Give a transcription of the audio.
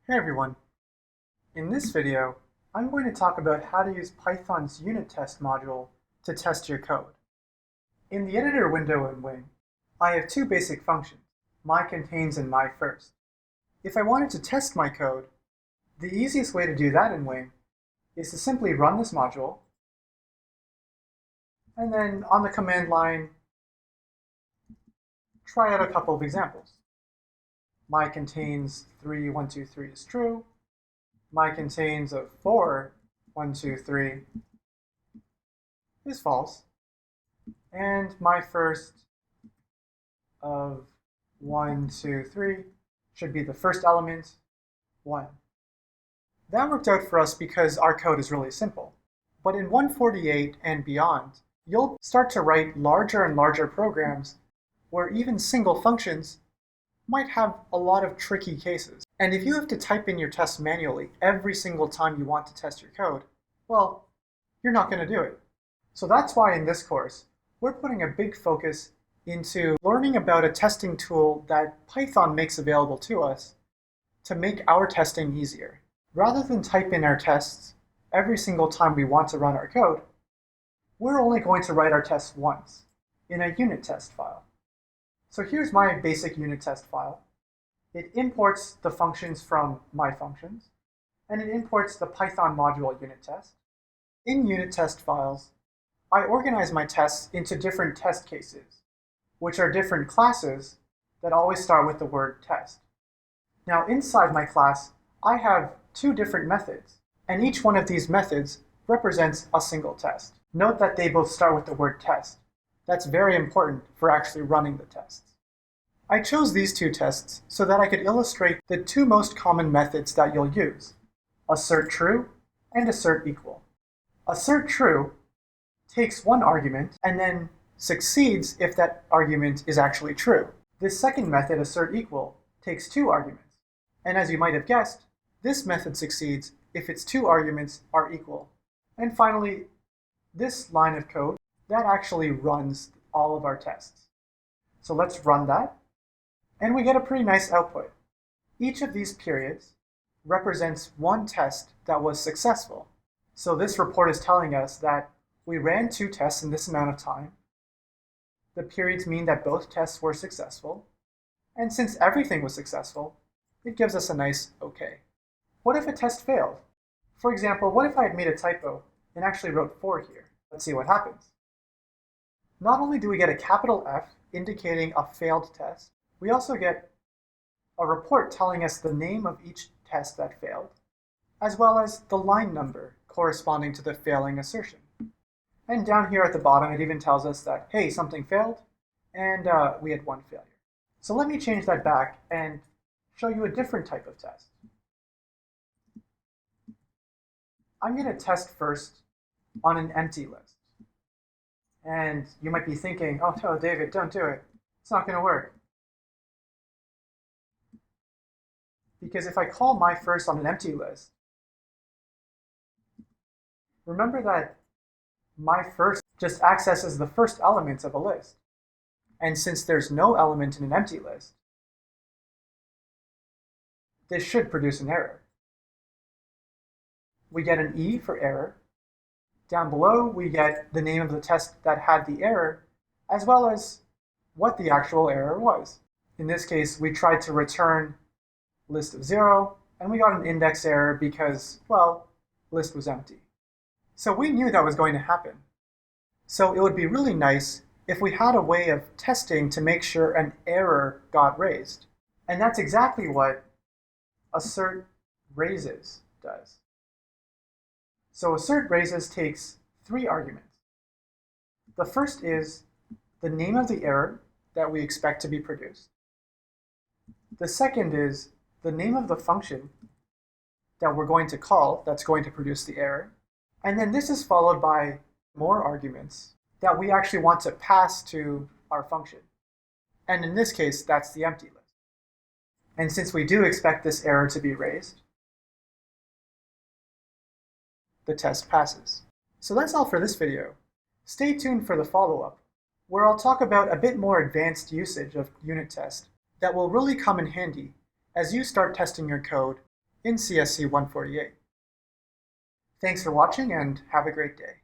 Hey everyone! In this video, I'm going to talk about how to use Python's Unittest module to test your code. In the editor window in Wing, I have two basic functions, myContains and myFirst. If I wanted to test my code, the easiest way to do that in Wing is to simply run this module, and then on the command line, try out a couple of examples. myContains 3, 1, 2, 3 is true. myContains of 4, 1, 2, 3 is false. And myFirst of 1, 2, 3 should be the first element, 1. That worked out for us because our code is really simple. But in 148 and beyond, you'll start to write larger and larger programs where even single functions might have a lot of tricky cases. And if you have to type in your test manually every single time you want to test your code, well, you're not going to do it. So that's why in this course, we're putting a big focus into learning about a testing tool that Python makes available to us to make our testing easier. Rather than type in our tests every single time we want to run our code, we're only going to write our tests once in a unit test file. So here's my basic unit test file. It imports the functions from my functions, and it imports the Python module unit test. In unit test files, I organize my tests into different test cases, which are different classes that always start with the word test. Now inside my class, I have two different methods, and each one of these methods represents a single test. Note that they both start with the word test. That's very important for actually running the tests. I chose these two tests so that I could illustrate the two most common methods that you'll use, assert true and assert equal. Assert true takes one argument and then succeeds if that argument is actually true. This second method, assert equal, takes two arguments. And as you might have guessed, this method succeeds if its two arguments are equal. And finally, this line of code, that actually runs all of our tests. So let's run that. And we get a pretty nice output. Each of these periods represents one test that was successful. So this report is telling us that we ran two tests in this amount of time. The periods mean that both tests were successful. And since everything was successful, it gives us a nice OK. What if a test failed? For example, what if I had made a typo and actually wrote 4 here? Let's see what happens. Not only do we get a capital F indicating a failed test, we also get a report telling us the name of each test that failed, as well as the line number corresponding to the failing assertion. And down here at the bottom, it even tells us that, hey, something failed, and we had one failure. So let me change that back and show you a different type of test. I'm going to test first on an empty list. And you might be thinking, oh no, David, don't do it. It's not going to work. Because if I call myFirst on an empty list, remember that myFirst just accesses the first element of a list. And since there's no element in an empty list, this should produce an error. We get an E for error. Down below, we get the name of the test that had the error, as well as what the actual error was. In this case, we tried to return list of 0, and we got an index error because, well, list was empty. So we knew that was going to happen. So it would be really nice if we had a way of testing to make sure an error got raised. And that's exactly what assert raises does. So assert raises takes 3 arguments. The first is the name of the error that we expect to be produced. The second is the name of the function that we're going to call that's going to produce the error. And then this is followed by more arguments that we actually want to pass to our function. And in this case, that's the empty list. And since we do expect this error to be raised, the test passes. So that's all for this video. Stay tuned for the follow-up, where I'll talk about a bit more advanced usage of unit test that will really come in handy as you start testing your code in CSC 148. Thanks for watching and have a great day.